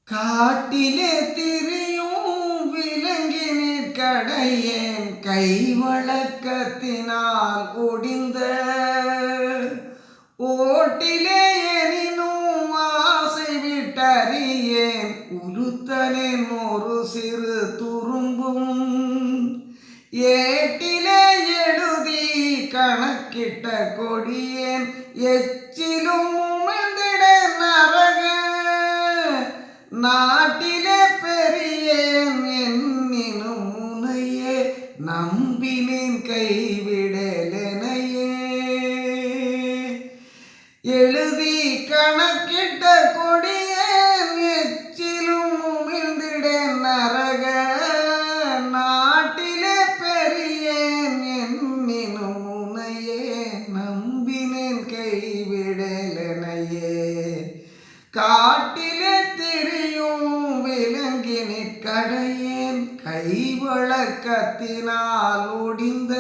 காட்டிலே திரியும் விலங்கினிற் கடையேன் கைவழக்கத்தினால் ஒடிந்த ஓட்டிலே எனினும் ஆசை விட்டறியேன் உலுத்தனேன் ஒரு சிறு துரும்பும் ஏட்டிலே எழுதி கணக்கிட்ட கொடியேன் எச்சிலும் உமிழ்ந்திட நரக நாட்டிலே பெரியேன் என்னினும் உனையே நம்பினேன் கைவிடலெனையே எழுதி கணக்கிட்ட கொடியேன் எச்சிலும் உமிழ்ந்திட நரக நாட்டிலே பெரியேன் என்னினும் உனையே நம்பினேன் கைவிடலெனையே காட்டிலே திரியும் விலங்கினிற் கடையேன் கைவழக்கத்தினால் ஒடிந்த